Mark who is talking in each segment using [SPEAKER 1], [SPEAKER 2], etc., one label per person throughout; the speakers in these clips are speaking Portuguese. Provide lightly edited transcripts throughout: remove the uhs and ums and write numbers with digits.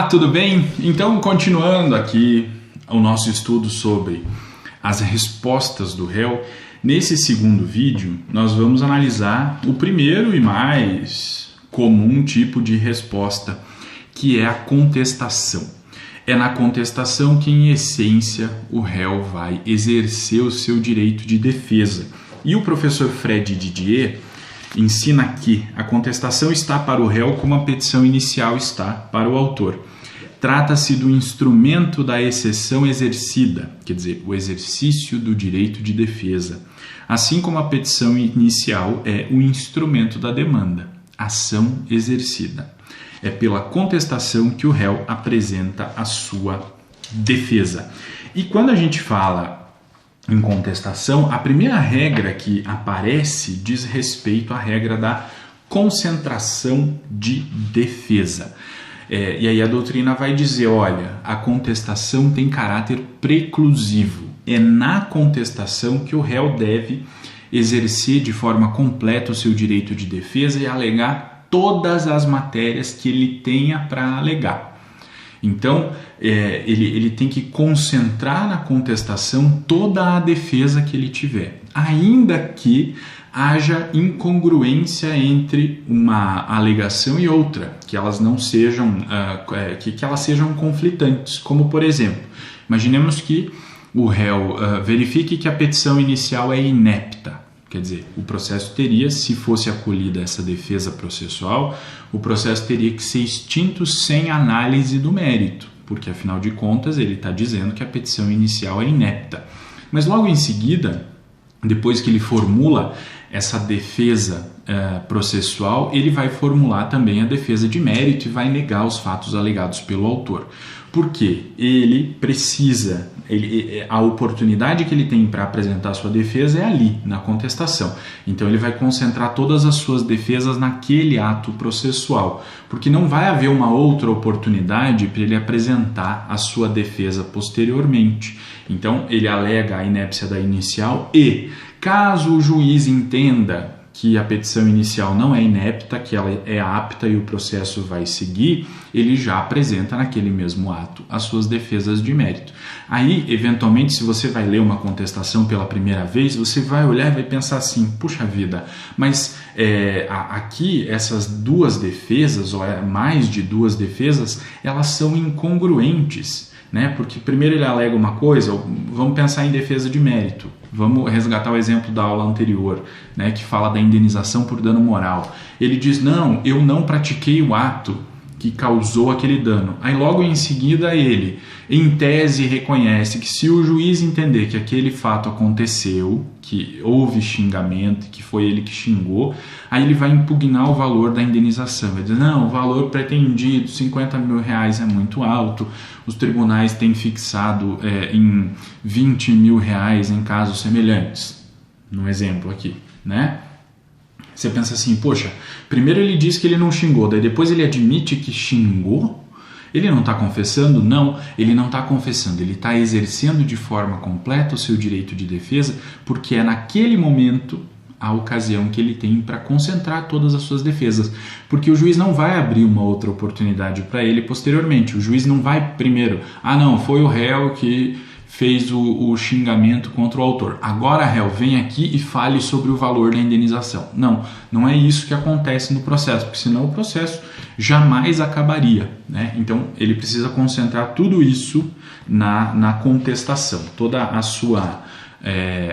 [SPEAKER 1] Olá, tudo bem? Então, continuando aqui o nosso estudo sobre as respostas do réu, nesse segundo vídeo nós vamos analisar o primeiro e mais comum tipo de resposta, que é a contestação. É na contestação que, em essência, o réu vai exercer o seu direito de defesa. E o professor Fred Didier ensina que a contestação está para o réu como a petição inicial está para o autor. Trata-se do instrumento da exceção exercida, quer dizer, o exercício do direito de defesa, assim como a petição inicial é o instrumento da demanda, ação exercida. É pela contestação que o réu apresenta a sua defesa. E quando a gente fala em contestação, a primeira regra que aparece diz respeito à regra da concentração de defesa. E aí a doutrina vai dizer, olha, a contestação tem caráter preclusivo. É na contestação que o réu deve exercer de forma completa o seu direito de defesa e alegar todas as matérias que ele tenha para alegar. Então, ele tem que concentrar na contestação toda a defesa que ele tiver, ainda que haja incongruência entre uma alegação e outra, que elas não sejam, que elas sejam conflitantes. Como, por exemplo, imaginemos que o réu verifique que a petição inicial é inepta. Quer dizer, o processo teria, se fosse acolhida essa defesa processual, o processo teria que ser extinto sem análise do mérito, porque afinal de contas ele está dizendo que a petição inicial é inepta. Mas logo em seguida, depois que ele formula essa defesa processual, ele vai formular também a defesa de mérito e vai negar os fatos alegados pelo autor. Porque ele precisa, a oportunidade que ele tem para apresentar sua defesa é ali, na contestação. Então ele vai concentrar todas as suas defesas naquele ato processual, porque não vai haver uma outra oportunidade para ele apresentar a sua defesa posteriormente. Então ele alega a inépcia da inicial e, caso o juiz entenda que a petição inicial não é inepta, que ela é apta e o processo vai seguir, ele já apresenta naquele mesmo ato as suas defesas de mérito. Aí, eventualmente, se você vai ler uma contestação pela primeira vez, você vai olhar e vai pensar assim, puxa vida, mas aqui essas duas defesas, ou mais de duas defesas, elas são incongruentes. Porque primeiro ele alega uma coisa, vamos pensar em defesa de mérito, vamos resgatar o exemplo da aula anterior, que fala da indenização por dano moral. Ele diz, não, eu não pratiquei o ato que causou aquele dano. Aí logo em seguida ele, em tese, reconhece que se o juiz entender que aquele fato aconteceu, que houve xingamento, que foi ele que xingou, aí ele vai impugnar o valor da indenização. Vai dizer, não, o valor pretendido, R$50 mil é muito alto, os tribunais têm fixado em R$20 mil em casos semelhantes. No exemplo aqui, Você pensa assim, poxa, primeiro ele diz que ele não xingou, daí depois ele admite que xingou? Ele não está confessando? Não, ele não está confessando, ele está exercendo de forma completa o seu direito de defesa, porque é naquele momento a ocasião que ele tem para concentrar todas as suas defesas, porque o juiz não vai abrir uma outra oportunidade para ele posteriormente. O juiz não vai primeiro, não, foi o réu que fez o xingamento contra o autor. Agora, réu, vem aqui e fale sobre o valor da indenização. Não, não é isso que acontece no processo, porque senão o processo jamais acabaria. Então, ele precisa concentrar tudo isso na contestação. Toda a sua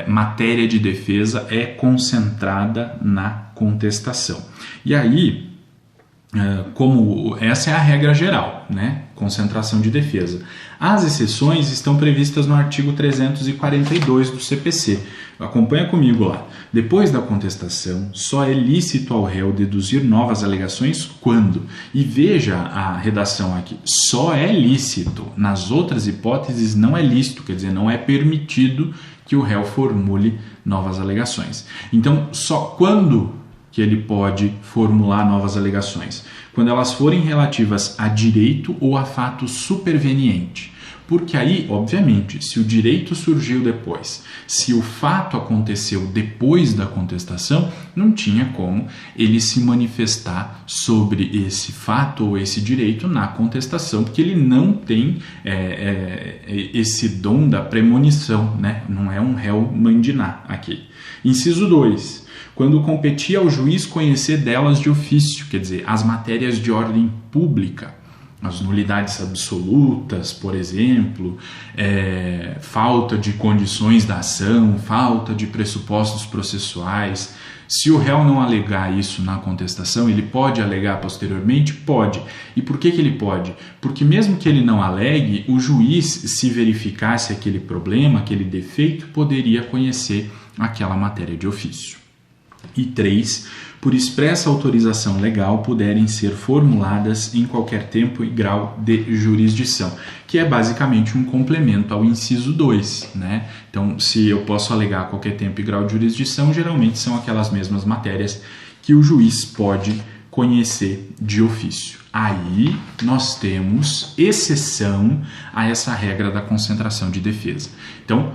[SPEAKER 1] matéria de defesa é concentrada na contestação. E aí, como essa é a regra geral, concentração de defesa. As exceções estão previstas no artigo 342 do CPC. Acompanha comigo lá. Depois da contestação, só é lícito ao réu deduzir novas alegações quando? E veja a redação aqui. Só é lícito. Nas outras hipóteses não é lícito, quer dizer, não é permitido que o réu formule novas alegações. Então, só quando que ele pode formular novas alegações? Quando elas forem relativas a direito ou a fato superveniente. Porque aí, obviamente, se o direito surgiu depois, se o fato aconteceu depois da contestação, não tinha como ele se manifestar sobre esse fato ou esse direito na contestação, porque ele não tem esse dom da premonição, né? Não é um réu mandiná aqui. Inciso 2. Quando competia ao juiz conhecer delas de ofício, quer dizer, as matérias de ordem pública, as nulidades absolutas, por exemplo, falta de condições da ação, falta de pressupostos processuais. Se o réu não alegar isso na contestação, ele pode alegar posteriormente? Pode. E por que ele pode? Porque mesmo que ele não alegue, o juiz, se verificasse aquele problema, aquele defeito, poderia conhecer aquela matéria de ofício. E 3, por expressa autorização legal, puderem ser formuladas em qualquer tempo e grau de jurisdição, que é basicamente um complemento ao inciso 2, né? Então, se eu posso alegar qualquer tempo e grau de jurisdição, geralmente são aquelas mesmas matérias que o juiz pode conhecer de ofício. Aí nós temos exceção a essa regra da concentração de defesa. Então,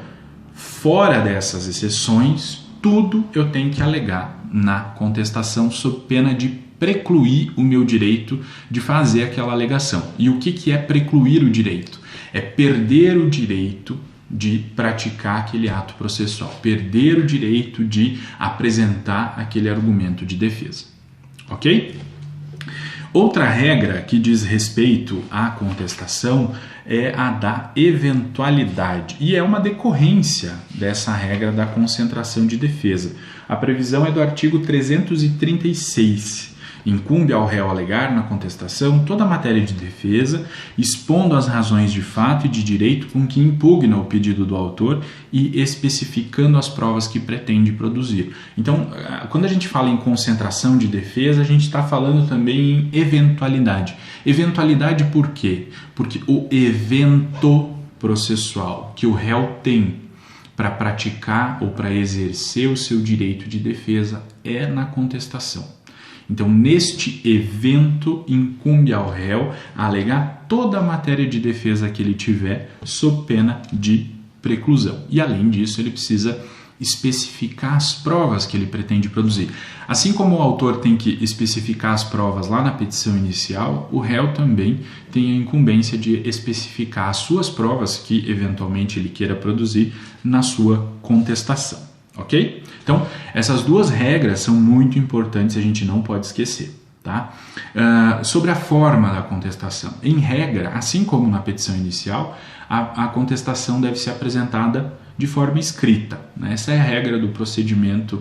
[SPEAKER 1] fora dessas exceções, tudo eu tenho que alegar na contestação sob pena de precluir o meu direito de fazer aquela alegação. E o que é precluir o direito? É perder o direito de praticar aquele ato processual, perder o direito de apresentar aquele argumento de defesa. Ok? Outra regra que diz respeito à contestação é a da eventualidade, e é uma decorrência dessa regra da concentração de defesa. A previsão é do artigo 336. Incumbe ao réu alegar na contestação toda a matéria de defesa, expondo as razões de fato e de direito com que impugna o pedido do autor e especificando as provas que pretende produzir. Então, quando a gente fala em concentração de defesa, a gente está falando também em eventualidade. Eventualidade por quê? Porque o evento processual que o réu tem para praticar ou para exercer o seu direito de defesa é na contestação. Então, neste evento, incumbe ao réu alegar toda a matéria de defesa que ele tiver, sob pena de preclusão. E, além disso, ele precisa especificar as provas que ele pretende produzir. Assim como o autor tem que especificar as provas lá na petição inicial, o réu também tem a incumbência de especificar as suas provas que, eventualmente, ele queira produzir na sua contestação. Ok? Então, essas duas regras são muito importantes, a gente não pode esquecer. Tá? Sobre a forma da contestação. Em regra, assim como na petição inicial, a contestação deve ser apresentada de forma escrita. Né? Essa é a regra do procedimento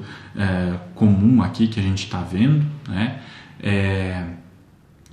[SPEAKER 1] comum aqui que a gente está vendo, né?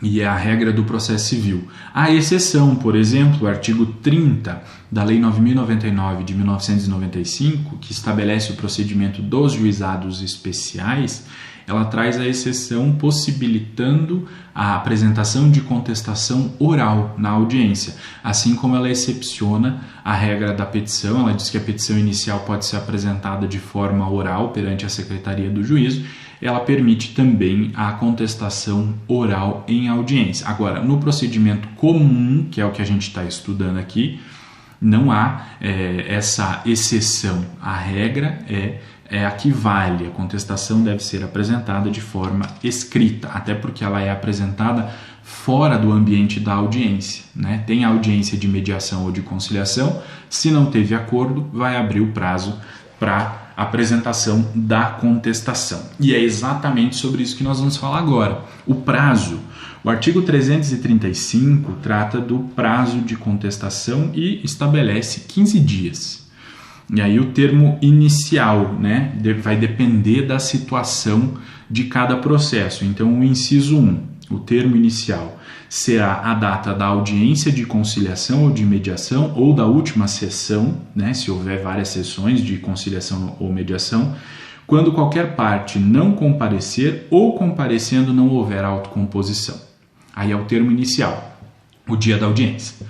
[SPEAKER 1] E é a regra do processo civil. A exceção, por exemplo, o artigo 30 da Lei 9.099 de 1995, que estabelece o procedimento dos juizados especiais, ela traz a exceção possibilitando a apresentação de contestação oral na audiência, assim como ela excepciona a regra da petição. Ela diz que a petição inicial pode ser apresentada de forma oral perante a Secretaria do Juízo. Ela permite também a contestação oral em audiência. Agora, no procedimento comum, que é o que a gente está estudando aqui, não há essa exceção. A regra é a que vale. A contestação deve ser apresentada de forma escrita, até porque ela é apresentada fora do ambiente da audiência, né? Tem audiência de mediação ou de conciliação, se não teve acordo, vai abrir o prazo para apresentação da contestação. E é exatamente sobre isso que nós vamos falar agora. O prazo. O artigo 335 trata do prazo de contestação e estabelece 15 dias. E aí o termo inicial, né, vai depender da situação de cada processo. Então, o inciso 1, o termo inicial, será a data da audiência de conciliação ou de mediação ou da última sessão, né, se houver várias sessões de conciliação ou mediação, quando qualquer parte não comparecer ou comparecendo não houver autocomposição. Aí é o termo inicial, o dia da audiência.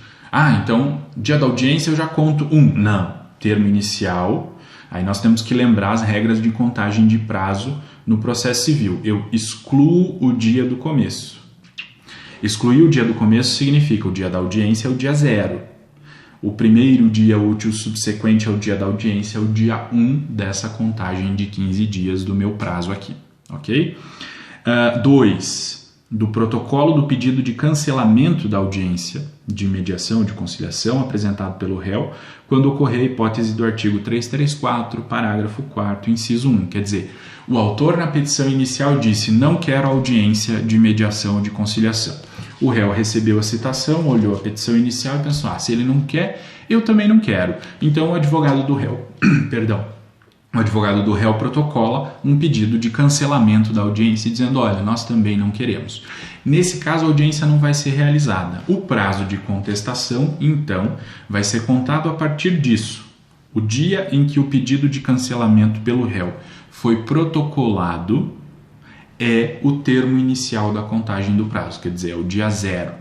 [SPEAKER 1] Então, dia da audiência eu já conto Não. Termo inicial, aí nós temos que lembrar as regras de contagem de prazo no processo civil. Eu excluo o dia do começo. Excluir o dia do começo significa o dia da audiência é o dia 0. o primeiro dia útil subsequente ao dia da audiência é o dia 1 dessa contagem de 15 dias do meu prazo aqui, ok? 2. Do protocolo do pedido de cancelamento da audiência de mediação ou de conciliação apresentado pelo réu quando ocorrer a hipótese do artigo 334, parágrafo 4º, inciso 1. Quer dizer, o autor na petição inicial disse: não quero audiência de mediação ou de conciliação. O réu recebeu a citação, olhou a petição inicial e pensou: se ele não quer, eu também não quero. Então o advogado do réu, o advogado do réu protocola um pedido de cancelamento da audiência dizendo: olha, nós também não queremos. Nesse caso, a audiência não vai ser realizada. O prazo de contestação, então, vai ser contado a partir disso. O dia em que o pedido de cancelamento pelo réu foi protocolado é o termo inicial da contagem do prazo, quer dizer, é o dia 0.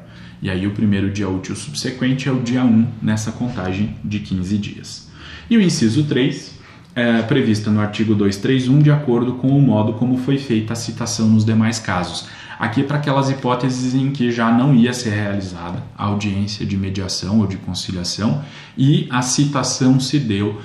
[SPEAKER 1] E aí o primeiro dia útil subsequente é o dia 1 nessa contagem de 15 dias. E o inciso 3 é prevista no artigo 231, de acordo com o modo como foi feita a citação nos demais casos. Aqui é para aquelas hipóteses em que já não ia ser realizada a audiência de mediação ou de conciliação e a citação se deu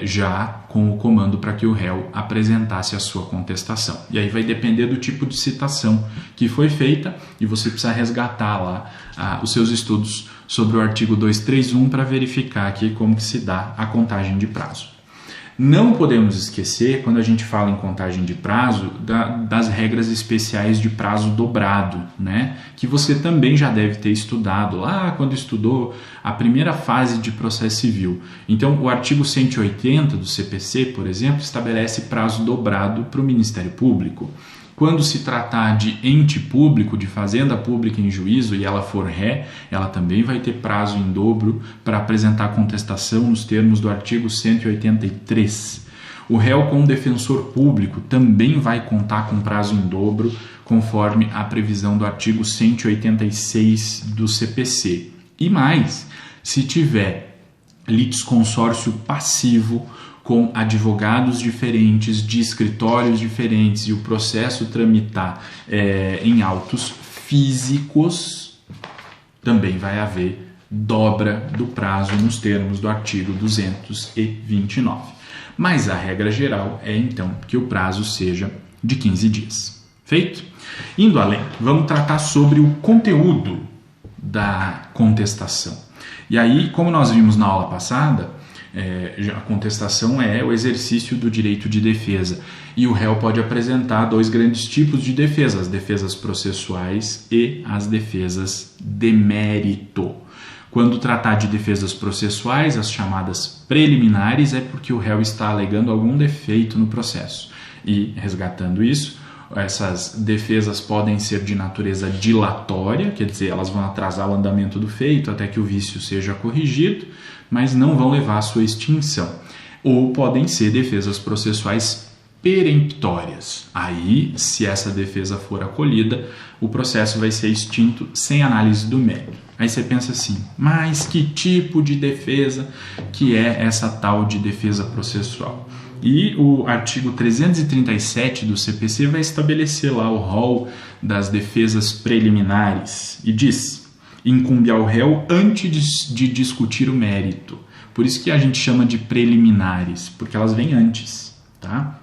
[SPEAKER 1] já com o comando para que o réu apresentasse a sua contestação. E aí vai depender do tipo de citação que foi feita e você precisa resgatar lá os seus estudos sobre o artigo 231 para verificar aqui como que se dá a contagem de prazo. Não podemos esquecer, quando a gente fala em contagem de prazo, das regras especiais de prazo dobrado, né? Que você também já deve ter estudado lá quando estudou a primeira fase de processo civil. Então, o artigo 180 do CPC, por exemplo, estabelece prazo dobrado para o Ministério Público. Quando se tratar de ente público, de fazenda pública em juízo e ela for ré, ela também vai ter prazo em dobro para apresentar contestação nos termos do artigo 183. O réu com defensor público também vai contar com prazo em dobro, conforme a previsão do artigo 186 do CPC. E mais, se tiver litisconsórcio passivo, com advogados diferentes, de escritórios diferentes e o processo tramitar em autos físicos, também vai haver dobra do prazo nos termos do artigo 229. Mas a regra geral é então que o prazo seja de 15 dias. Feito? Indo além, vamos tratar sobre o conteúdo da contestação. E aí, como nós vimos na aula passada, a contestação é o exercício do direito de defesa e o réu pode apresentar dois grandes tipos de defesa, as defesas processuais e as defesas de mérito. Quando tratar de defesas processuais, as chamadas preliminares, é porque o réu está alegando algum defeito no processo e, resgatando isso, essas defesas podem ser de natureza dilatória, quer dizer, elas vão atrasar o andamento do feito até que o vício seja corrigido, mas não vão levar à sua extinção. Ou podem ser defesas processuais peremptórias. Aí, se essa defesa for acolhida, o processo vai ser extinto sem análise do mérito. Aí você pensa assim, mas que tipo de defesa que é essa tal de defesa processual? E o artigo 337 do CPC vai estabelecer lá o rol das defesas preliminares e diz: incumbe ao réu antes de discutir o mérito. Por isso que a gente chama de preliminares, porque elas vêm antes, tá?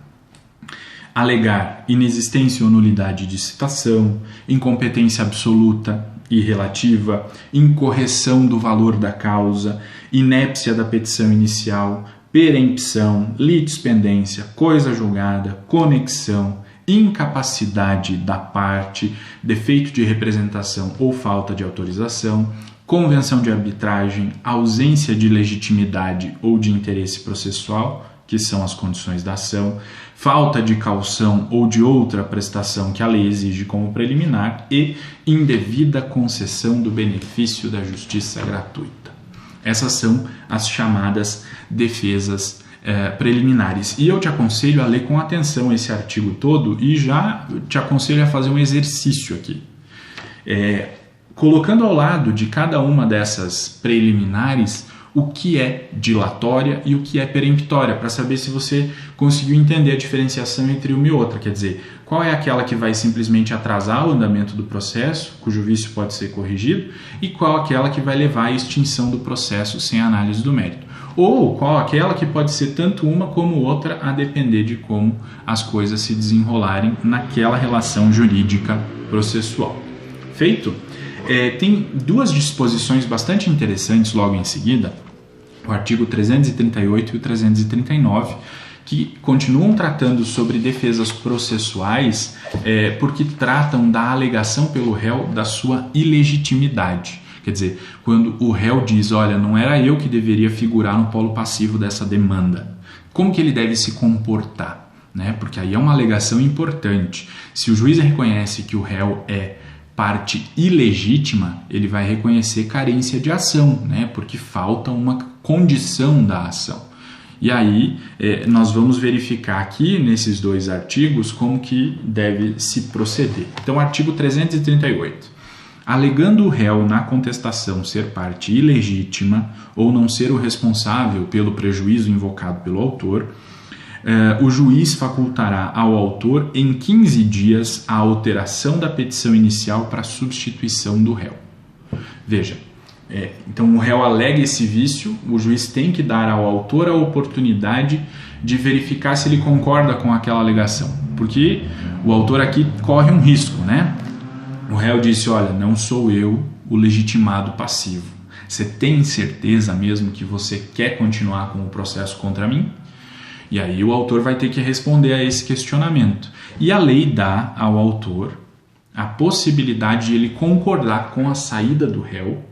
[SPEAKER 1] Alegar inexistência ou nulidade de citação, incompetência absoluta e relativa, incorreção do valor da causa, inépcia da petição inicial, perempção, litispendência, coisa julgada, conexão, incapacidade da parte, defeito de representação ou falta de autorização, convenção de arbitragem, ausência de legitimidade ou de interesse processual, que são as condições da ação, falta de caução ou de outra prestação que a lei exige como preliminar e indevida concessão do benefício da justiça gratuita. Essas são as chamadas defesas preliminares. E eu te aconselho a ler com atenção esse artigo todo e já te aconselho a fazer um exercício aqui. Colocando ao lado de cada uma dessas preliminares o que é dilatória e o que é peremptória, para saber se você conseguiu entender a diferenciação entre uma e outra. Quer dizer, qual é aquela que vai simplesmente atrasar o andamento do processo, cujo vício pode ser corrigido, e qual aquela que vai levar à extinção do processo sem análise do mérito. Ou qual aquela que pode ser tanto uma como outra, a depender de como as coisas se desenrolarem naquela relação jurídica processual. Feito? Tem duas disposições bastante interessantes logo em seguida, o artigo 338 e o 339, que continuam tratando sobre defesas processuais, porque tratam da alegação pelo réu da sua ilegitimidade. Quer dizer, quando o réu diz, olha, não era eu que deveria figurar no polo passivo dessa demanda, como que ele deve se comportar? Né? Porque aí é uma alegação importante. Se o juiz reconhece que o réu é parte ilegítima, ele vai reconhecer carência de ação, né? Porque falta uma condição da ação. E aí nós vamos verificar aqui nesses dois artigos como que deve se proceder. Então, artigo 338. Alegando o réu na contestação ser parte ilegítima ou não ser o responsável pelo prejuízo invocado pelo autor, o juiz facultará ao autor em 15 dias a alteração da petição inicial para substituição do réu. Veja, então o réu alega esse vício, o juiz tem que dar ao autor a oportunidade de verificar se ele concorda com aquela alegação, porque o autor aqui corre um risco, né? O réu disse, olha, não sou eu o legitimado passivo. Você tem certeza mesmo que você quer continuar com o processo contra mim? E aí o autor vai ter que responder a esse questionamento. E a lei dá ao autor a possibilidade de ele concordar com a saída do réu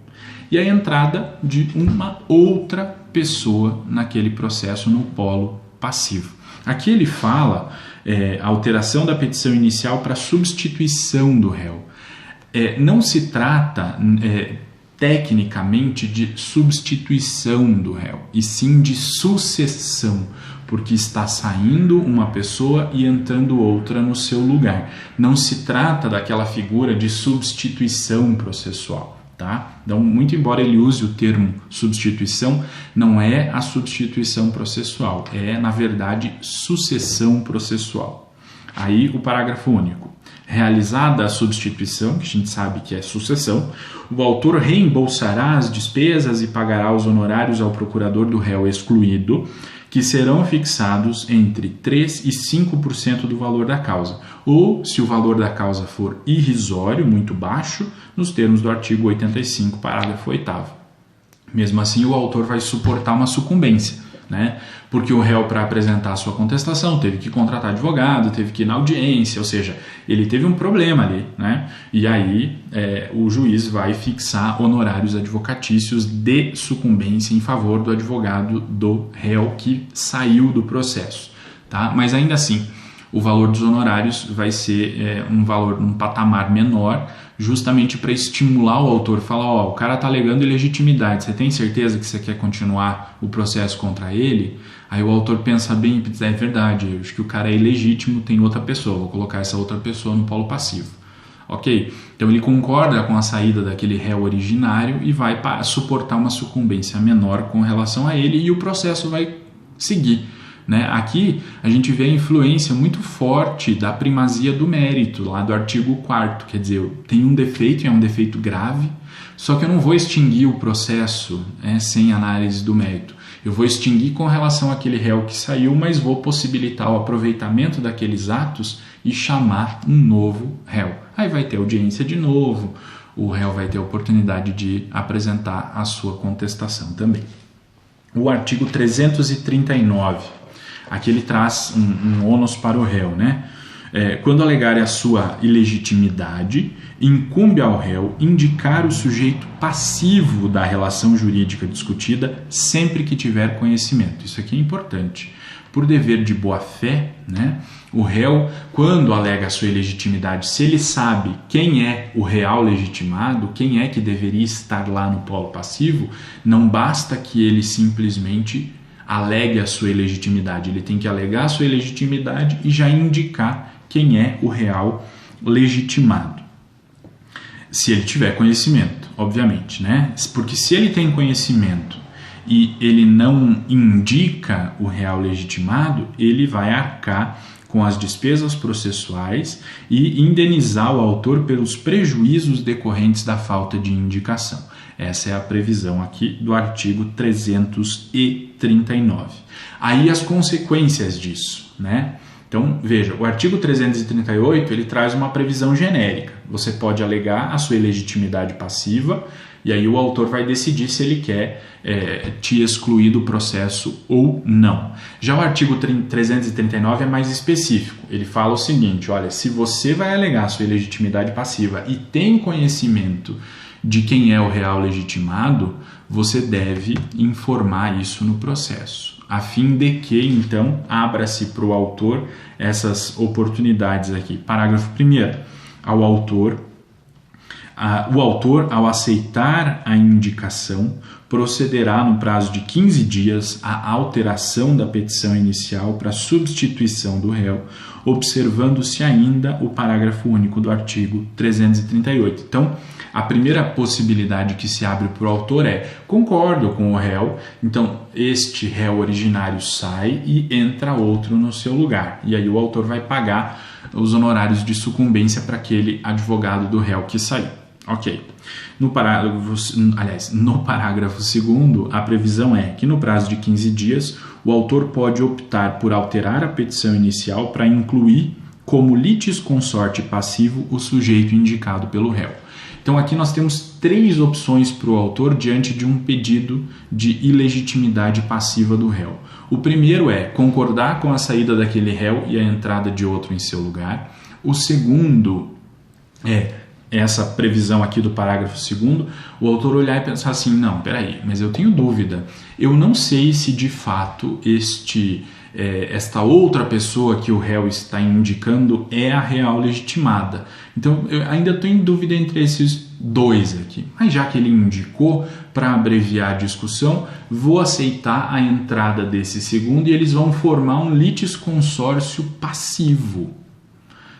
[SPEAKER 1] e a entrada de uma outra pessoa naquele processo no polo passivo. Aqui ele fala a alteração da petição inicial para substituição do réu. Não se trata tecnicamente de substituição do réu, e sim de sucessão, porque está saindo uma pessoa e entrando outra no seu lugar. Não se trata daquela figura de substituição processual. Tá? Então, muito embora ele use o termo substituição, não é a substituição processual, é, na verdade, sucessão processual. Aí, o parágrafo único. Realizada a substituição, que a gente sabe que é sucessão, o autor reembolsará as despesas e pagará os honorários ao procurador do réu excluído, que serão fixados entre 3% e 5% do valor da causa, ou, se o valor da causa for irrisório, muito baixo, nos termos do artigo 85, parágrafo 8º. Mesmo assim, o autor vai suportar uma sucumbência, né? Porque o réu, para apresentar a sua contestação, teve que contratar advogado, teve que ir na audiência, ou seja, ele teve um problema ali, né? E aí o juiz vai fixar honorários advocatícios de sucumbência em favor do advogado do réu que saiu do processo, tá? Mas ainda assim, o valor dos honorários vai ser um patamar menor, justamente para estimular o autor, falar, ó, o cara está alegando ilegitimidade, você tem certeza que você quer continuar o processo contra ele? Aí o autor pensa bem e diz, é verdade, eu acho que o cara é ilegítimo, tem outra pessoa, vou colocar essa outra pessoa no polo passivo. Ok? Então ele concorda com a saída daquele réu originário e vai suportar uma sucumbência menor com relação a ele e o processo vai seguir. Né? Aqui a gente vê a influência muito forte da primazia do mérito, lá do artigo 4º, quer dizer, tem um defeito e é um defeito grave, só que eu não vou extinguir o processo sem análise do mérito. Eu vou extinguir com relação àquele réu que saiu, mas vou possibilitar o aproveitamento daqueles atos e chamar um novo réu. Aí vai ter audiência de novo, o réu vai ter a oportunidade de apresentar a sua contestação também. O artigo 339. Aqui ele traz um ônus para o réu, né? Quando alegar a sua ilegitimidade, incumbe ao réu indicar o sujeito passivo da relação jurídica discutida sempre que tiver conhecimento. Isso aqui é importante. Por dever de boa-fé, né? O réu, quando alega a sua ilegitimidade, se ele sabe quem é o real legitimado, quem é que deveria estar lá no polo passivo, não basta que ele simplesmente alegue a sua ilegitimidade, ele tem que alegar a sua ilegitimidade e já indicar quem é o real legitimado. Se ele tiver conhecimento, obviamente, né? Porque se ele tem conhecimento e ele não indica o real legitimado, ele vai arcar com as despesas processuais e indenizar o autor pelos prejuízos decorrentes da falta de indicação. Essa é a previsão aqui do artigo 339. Aí as consequências disso, né? Então, veja, o artigo 338 ele traz uma previsão genérica. Você pode alegar a sua ilegitimidade passiva e aí o autor vai decidir se ele quer te excluir do processo ou não. Já o artigo 339 é mais específico. Ele fala o seguinte, olha, se você vai alegar a sua ilegitimidade passiva e tem conhecimento de quem é o real legitimado, você deve informar isso no processo, a fim de que, então, abra-se para o autor essas oportunidades aqui. Parágrafo 1º. O autor, ao aceitar a indicação, procederá no prazo de 15 dias à alteração da petição inicial para substituição do réu, observando-se ainda o parágrafo único do artigo 338. Então, a primeira possibilidade que se abre para o autor é: concordo com o réu, então este réu originário sai e entra outro no seu lugar. E aí o autor vai pagar os honorários de sucumbência para aquele advogado do réu que saiu. Ok. No parágrafo 2º, a previsão é que no prazo de 15 dias, o autor pode optar por alterar a petição inicial para incluir como litisconsorte passivo o sujeito indicado pelo réu. Então aqui nós temos 3 opções para o autor diante de um pedido de ilegitimidade passiva do réu. O primeiro é concordar com a saída daquele réu e a entrada de outro em seu lugar. O segundo é essa previsão aqui do parágrafo 2º, o autor olhar e pensar assim, não, peraí, mas eu tenho dúvida, eu não sei se de fato esta outra pessoa que o réu está indicando é a real legitimada. Então eu ainda estou em dúvida entre esses dois aqui, mas já que ele indicou, para abreviar a discussão, vou aceitar a entrada desse segundo e eles vão formar um litisconsórcio passivo.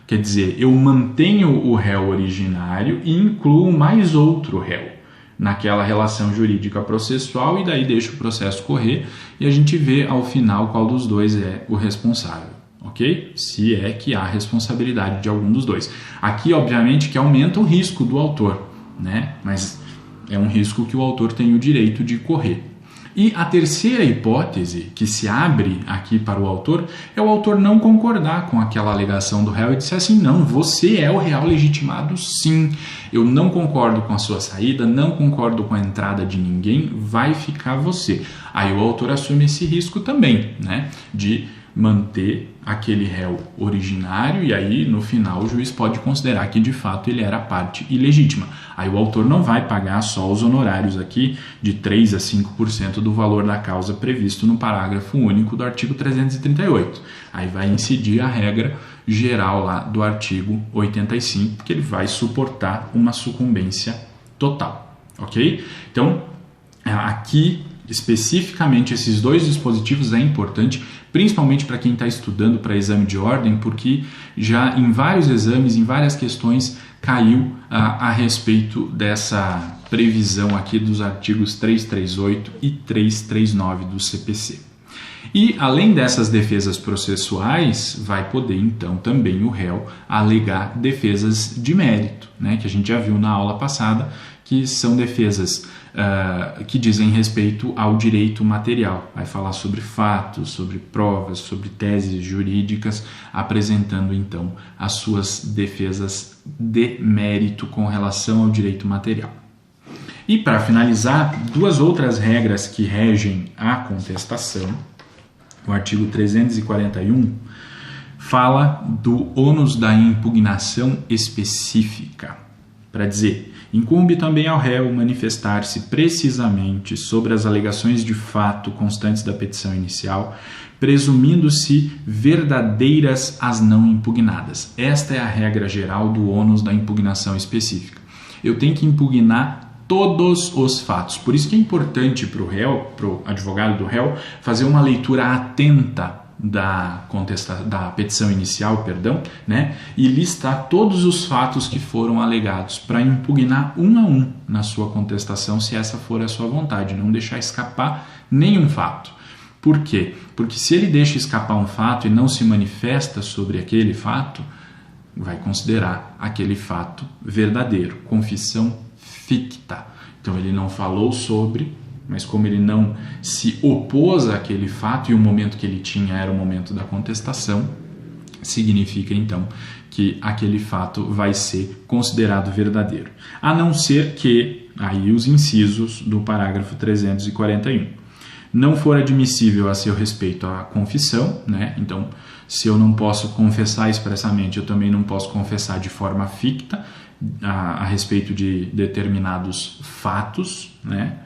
[SPEAKER 1] Quer dizer, eu mantenho o réu originário e incluo mais outro réu naquela relação jurídica processual e daí deixo o processo correr e a gente vê ao final qual dos dois é o responsável, ok? Se é que há responsabilidade de algum dos dois. Aqui, obviamente, que aumenta o risco do autor, né? Mas é um risco que o autor tem o direito de correr. E a terceira hipótese que se abre aqui para o autor é o autor não concordar com aquela alegação do réu e dizer assim, não, você é o real legitimado sim, eu não concordo com a sua saída, não concordo com a entrada de ninguém, vai ficar você. Aí o autor assume esse risco também, né, de manter aquele réu originário e aí no final o juiz pode considerar que de fato ele era a parte ilegítima. Aí o autor não vai pagar só os honorários aqui de 3 a 5% do valor da causa previsto no parágrafo único do artigo 338. Aí vai incidir a regra geral lá do artigo 85, porque ele vai suportar uma sucumbência total, ok? Então, aqui especificamente esses dois dispositivos é importante, principalmente para quem está estudando para exame de ordem, porque já em vários exames, em várias questões, caiu a respeito dessa previsão aqui dos artigos 338 e 339 do CPC. E, além dessas defesas processuais, vai poder, então, também o réu alegar defesas de mérito, né, que a gente já viu na aula passada, que são defesas que dizem respeito ao direito material. Vai falar sobre fatos, sobre provas, sobre teses jurídicas, apresentando, então, as suas defesas de mérito com relação ao direito material. E, para finalizar, 2 outras regras que regem a contestação. O artigo 341 fala do ônus da impugnação específica, para dizer, incumbe também ao réu manifestar-se precisamente sobre as alegações de fato constantes da petição inicial, presumindo-se verdadeiras as não impugnadas. Esta é a regra geral do ônus da impugnação específica. Eu tenho que impugnar todos os fatos. Por isso que é importante para o réu, para o advogado do réu, fazer uma leitura atenta da petição inicial, né, e listar todos os fatos que foram alegados para impugnar um a um na sua contestação, se essa for a sua vontade, não deixar escapar nenhum fato. Por quê? Porque se ele deixa escapar um fato e não se manifesta sobre aquele fato, vai considerar aquele fato verdadeiro, confissão ficta. Então ele não falou sobre, mas como ele não se opôs àquele fato e o momento que ele tinha era o momento da contestação, significa então que aquele fato vai ser considerado verdadeiro. A não ser que, aí os incisos do parágrafo 341, não for admissível a seu respeito à confissão, né? Então, se eu não posso confessar expressamente, eu também não posso confessar de forma ficta a respeito de determinados fatos, né?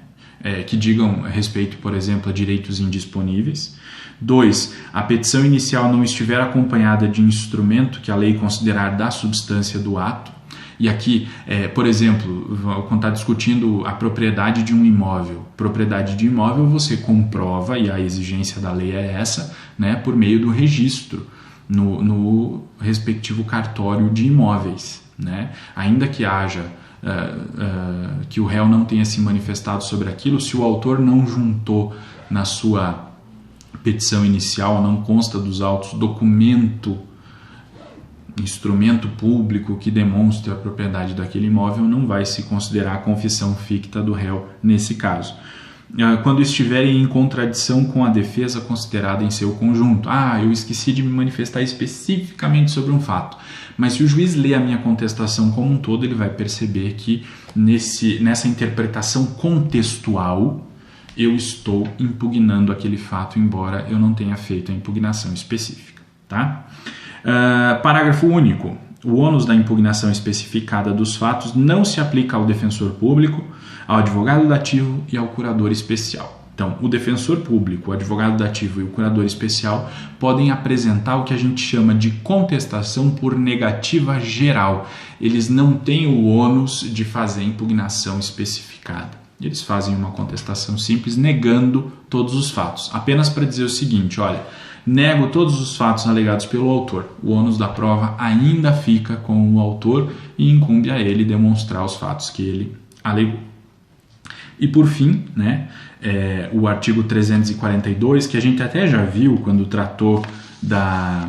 [SPEAKER 1] Que digam respeito, por exemplo, a direitos indisponíveis. 2. A petição inicial não estiver acompanhada de instrumento que a lei considerar da substância do ato. E aqui, por exemplo, quando está discutindo a propriedade de um imóvel, propriedade de imóvel você comprova, e a exigência da lei é essa, né, por meio do registro no respectivo cartório de imóveis, né? Ainda que haja que o réu não tenha se manifestado sobre aquilo, se o autor não juntou na sua petição inicial, não consta dos autos, instrumento público que demonstre a propriedade daquele imóvel, não vai se considerar a confissão ficta do réu nesse caso. Quando estiverem em contradição com a defesa considerada em seu conjunto. Eu esqueci de me manifestar especificamente sobre um fato. Mas se o juiz lê a minha contestação como um todo, ele vai perceber que nessa interpretação contextual eu estou impugnando aquele fato, embora eu não tenha feito a impugnação específica. Tá? Parágrafo único. O ônus da impugnação especificada dos fatos não se aplica ao defensor público, ao advogado dativo e ao curador especial. Então, o defensor público, o advogado dativo e o curador especial podem apresentar o que a gente chama de contestação por negativa geral. Eles não têm o ônus de fazer impugnação especificada. Eles fazem uma contestação simples, negando todos os fatos. Apenas para dizer o seguinte, olha, nego todos os fatos alegados pelo autor. O ônus da prova ainda fica com o autor e incumbe a ele demonstrar os fatos que ele alegou. E por fim, né, o artigo 342, que a gente até já viu quando tratou da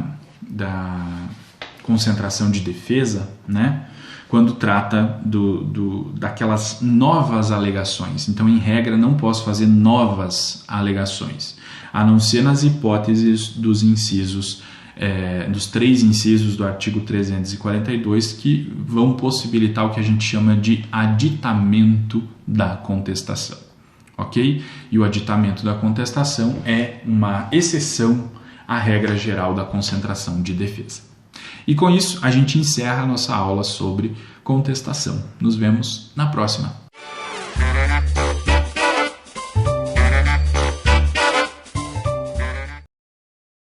[SPEAKER 1] concentração de defesa, né, quando trata daquelas novas alegações. Então, em regra, não posso fazer novas alegações, a não ser nas hipóteses dos incisos, dos 3 incisos do artigo 342, que vão possibilitar o que a gente chama de aditamento da contestação, ok? E o aditamento da contestação é uma exceção à regra geral da concentração de defesa. E com isso, a gente encerra a nossa aula sobre contestação. Nos vemos na próxima.